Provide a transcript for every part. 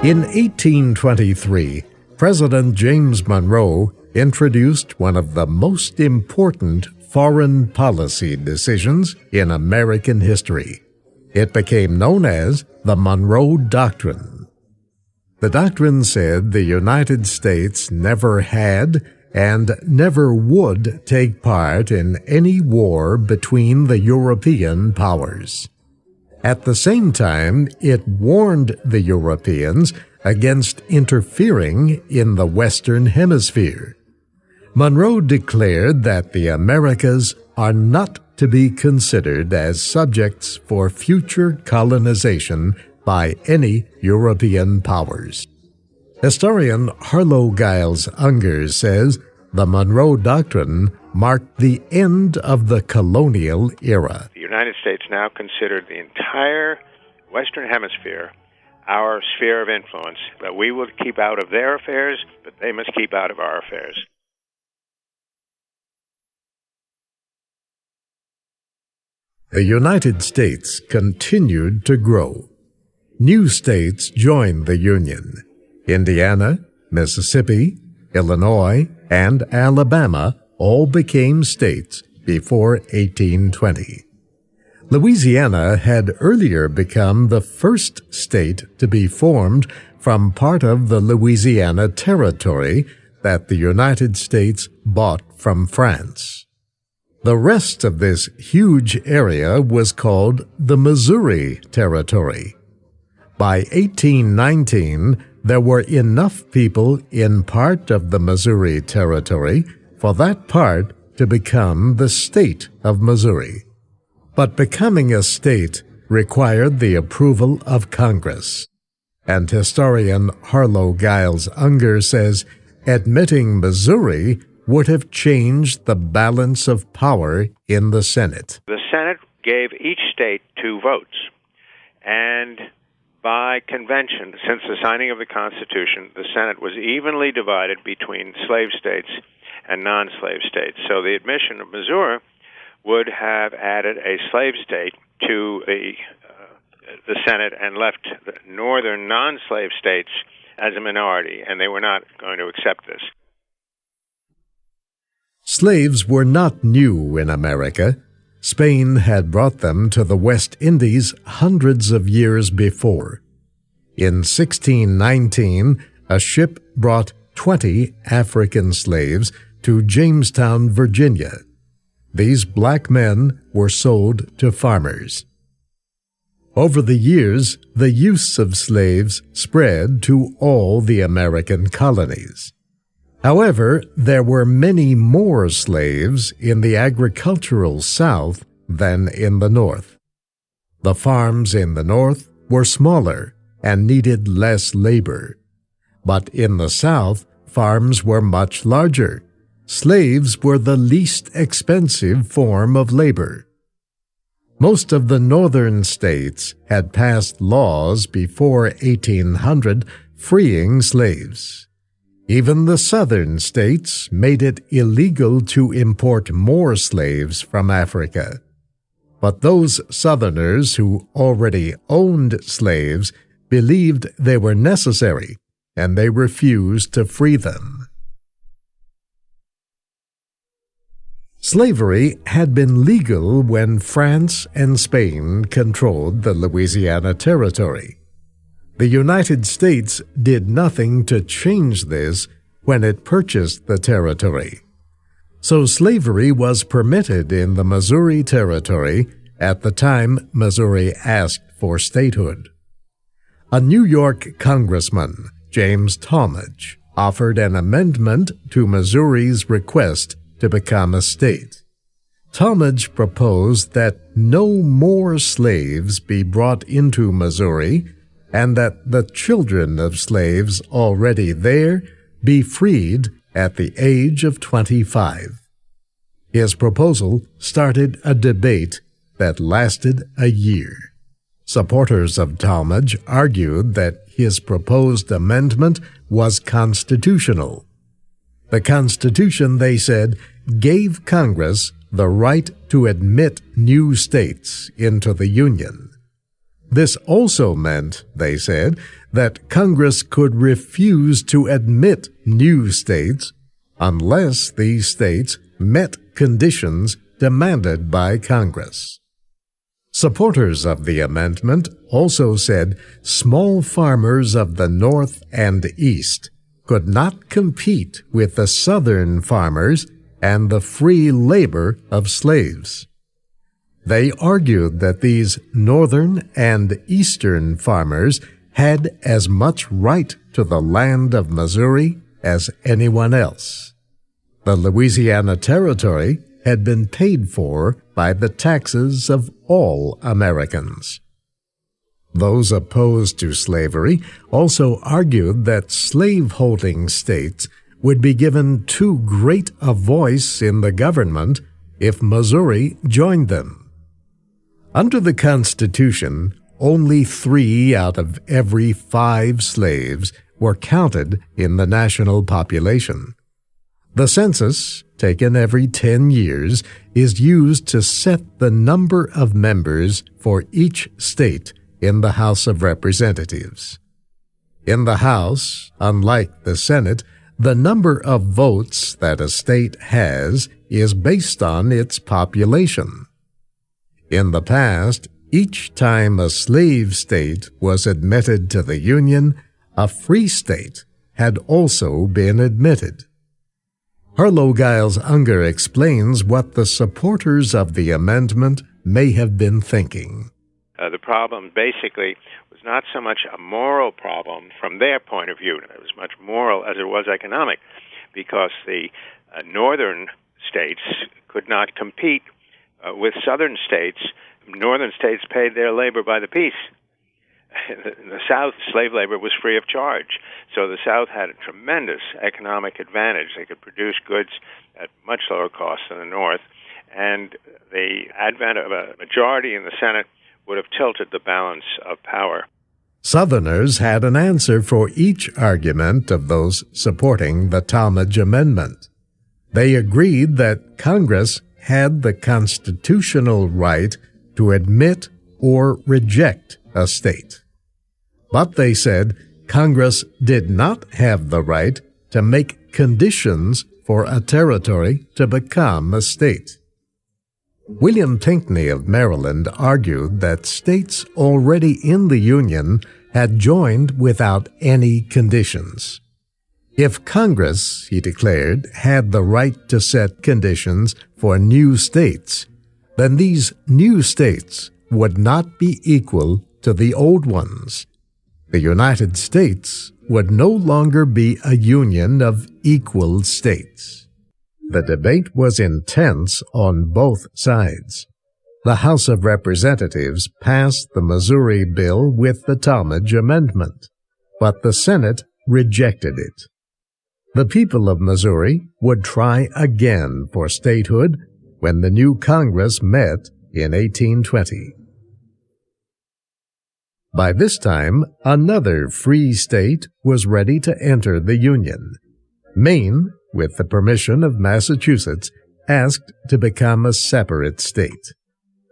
In 1823, President James Monroe introduced one of the most important foreign policy decisions in American history. It became known as the Monroe Doctrine. The doctrine said the United States never had and never would take part in any war between the European powers. At the same time, it warned the Europeans against interfering in the Western Hemisphere. Monroe declared that the Americas are not to be considered as subjects for future colonization by any European powers. Historian Harlow Giles Unger says the Monroe Doctrine marked the end of the colonial era. The United States now considered the entire Western Hemisphere our sphere of influence, that we will keep out of their affairs, but they must keep out of our affairs. The United States continued to grow. New states joined the Union. Indiana, Mississippi, Illinois, and Alabama all became states before 1820. Louisiana had earlier become the first state to be formed from part of the Louisiana Territory that the United States bought from France. The rest of this huge area was called the Missouri Territory. By 1819, there were enough people in part of the Missouri Territory for that part to become the state of Missouri. But becoming a state required the approval of Congress. And historian Harlow Giles Unger says admitting Missouri would have changed the balance of power in the Senate. The Senate gave each state 2 votes. And by convention, since the signing of the Constitution, the Senate was evenly divided between slave states and non-slave states. So the admission of Missouri would have added a slave state to the Senate and left the northern non-slave states as a minority, and they were not going to accept this. Slaves were not new in America. Spain had brought them to the West Indies hundreds of years before. In 1619, a ship brought 20 African slaves to Jamestown, Virginia. These black men were sold to farmers. Over the years, the use of slaves spread to all the American colonies. However, there were many more slaves in the agricultural South than in the North. The farms in the North were smaller and needed less labor. But in the South, farms were much larger. Slaves were the least expensive form of labor. Most of the northern states had passed laws before 1800 freeing slaves. Even the southern states made it illegal to import more slaves from Africa. But those Southerners who already owned slaves believed they were necessary, and they refused to free them. Slavery had been legal when France and Spain controlled the Louisiana Territory. The United States did nothing to change this when it purchased the territory. So slavery was permitted in the Missouri Territory at the time Missouri asked for statehood. A New York congressman, James Talmadge, offered an amendment to Missouri's request to become a state. Talmadge proposed that no more slaves be brought into Missouri and that the children of slaves already there be freed at the age of 25. His proposal started a debate that lasted a year. Supporters of Talmadge argued that his proposed amendment was constitutional. The Constitution, they said, gave Congress the right to admit new states into the Union. This also meant, they said, that Congress could refuse to admit new states unless these states met conditions demanded by Congress. Supporters of the amendment also said small farmers of the North and East could not compete with the Southern farmers and the free labor of slaves. They argued that these Northern and Eastern farmers had as much right to the land of Missouri as anyone else. The Louisiana Territory had been paid for by the taxes of all Americans. Those opposed to slavery also argued that slave-holding states would be given too great a voice in the government if Missouri joined them. Under the Constitution, only 3 out of every 5 slaves were counted in the national population. The census, taken every 10 years, is used to set the number of members for each state in the House of Representatives. In the House, unlike the Senate, the number of votes that a state has is based on its population. In the past, each time a slave state was admitted to the Union, a free state had also been admitted. Harlow Giles Unger explains what the supporters of the amendment may have been thinking. The problem basically was not so much a moral problem from their point of view. It was much moral as it was economic, because the northern states could not compete with southern states. Northern states paid their labor by the piece. In the South, slave labor was free of charge. So the South had a tremendous economic advantage. They could produce goods at much lower cost than the North. And the advent of a majority in the Senate would have tilted the balance of power. Southerners had an answer for each argument of those supporting the Talmadge Amendment. They agreed that Congress had the constitutional right to admit or reject a state. But they said Congress did not have the right to make conditions for a territory to become a state. William Pinckney of Maryland argued that states already in the Union had joined without any conditions. If Congress, he declared, had the right to set conditions for new states, then these new states would not be equal to the old ones. The United States would no longer be a union of equal states. The debate was intense on both sides. The House of Representatives passed the Missouri bill with the Talmadge Amendment, but the Senate rejected it. The people of Missouri would try again for statehood when the new Congress met in 1820. By this time, another free state was ready to enter the Union. Maine, with the permission of Massachusetts, asked to become a separate state.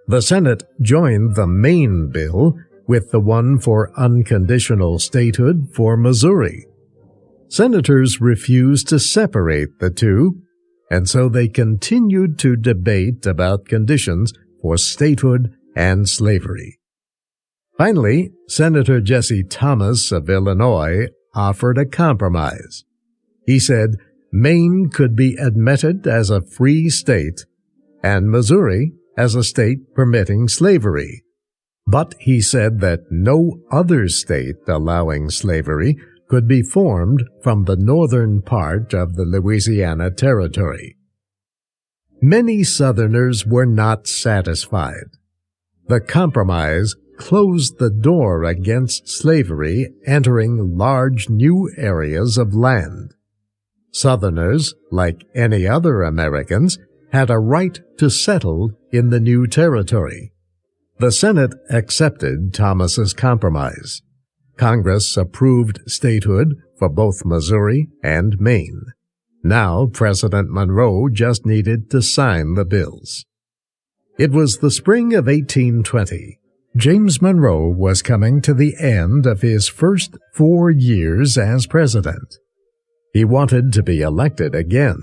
The Senate joined the Maine bill with the one for unconditional statehood for Missouri. Senators refused to separate the two, and so they continued to debate about conditions for statehood and slavery. Finally, Senator Jesse Thomas of Illinois offered a compromise. He said Maine could be admitted as a free state and Missouri as a state permitting slavery. But he said that no other state allowing slavery could be formed from the northern part of the Louisiana Territory. Many Southerners were not satisfied. The compromise closed the door against slavery entering large new areas of land. Southerners, like any other Americans, had a right to settle in the new territory. The Senate accepted Thomas's compromise. Congress approved statehood for both Missouri and Maine. Now President Monroe just needed to sign the bills. It was the spring of 1820. James Monroe was coming to the end of his first 4 years as president. He wanted to be elected again,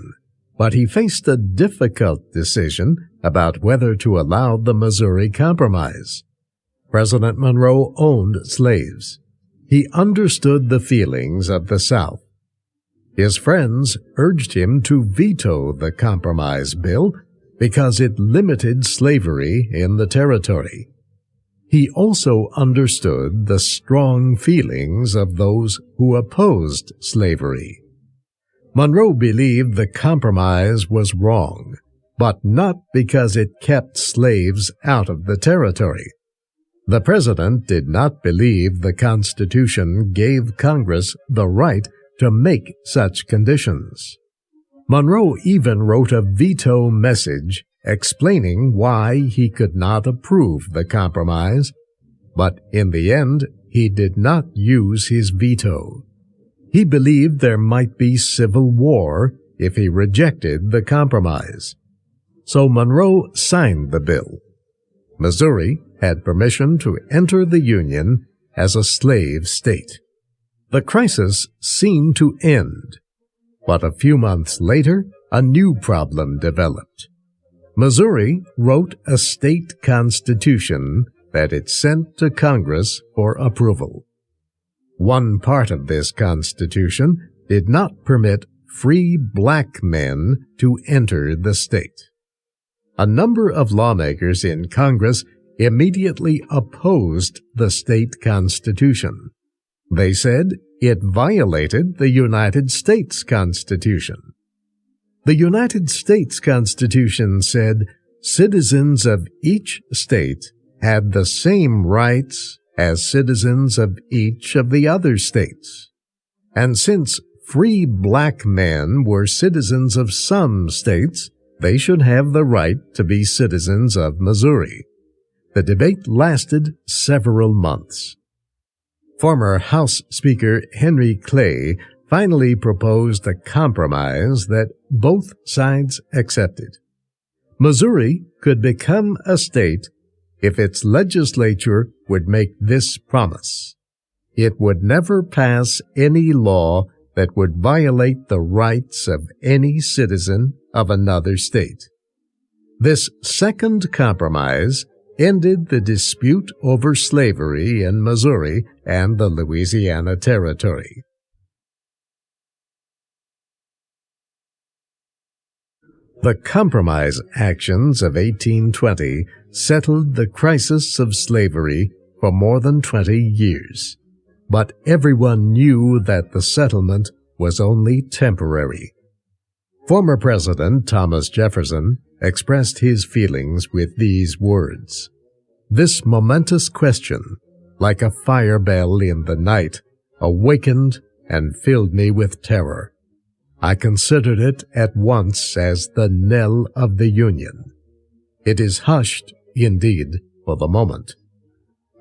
but he faced a difficult decision about whether to allow the Missouri Compromise. President Monroe owned slaves. He understood the feelings of the South. His friends urged him to veto the Compromise Bill because it limited slavery in the territory. He also understood the strong feelings of those who opposed slavery. Monroe believed the compromise was wrong, but not because it kept slaves out of the territory. The president did not believe the Constitution gave Congress the right to make such conditions. Monroe even wrote a veto message explaining why he could not approve the compromise, but in the end he did not use his veto. He believed there might be civil war if he rejected the compromise. So Monroe signed the bill. Missouri had permission to enter the Union as a slave state. The crisis seemed to end, but a few months later, a new problem developed. Missouri wrote a state constitution that it sent to Congress for approval. One part of this constitution did not permit free black men to enter the state. A number of lawmakers in Congress immediately opposed the state constitution. They said it violated the United States Constitution. The United States Constitution said citizens of each state had the same rights as citizens of each of the other states. And since free black men were citizens of some states, they should have the right to be citizens of Missouri. The debate lasted several months. Former House Speaker Henry Clay finally proposed a compromise that both sides accepted. Missouri could become a state if its legislature would make this promise. It would never pass any law that would violate the rights of any citizen of another state. This second compromise ended the dispute over slavery in Missouri and the Louisiana Territory. The compromise actions of 1820 settled the crisis of slavery for more than 20 years, but everyone knew that the settlement was only temporary. Former President Thomas Jefferson expressed his feelings with these words: "This momentous question, like a fire bell in the night, awakened and filled me with terror. I considered it at once as the knell of the Union. It is hushed, indeed, for the moment.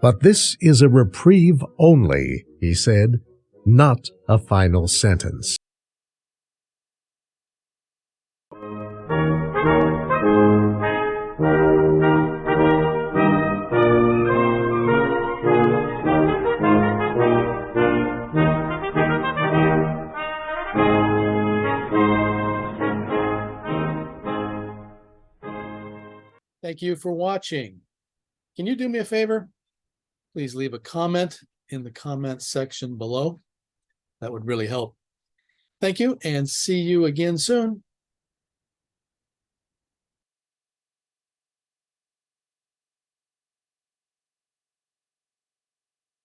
But this is a reprieve only," he said, "not a final sentence." Thank you for watching. Can you do me a favor? Please leave a comment in the comment section below. That would really help. Thank you, and see you again soon.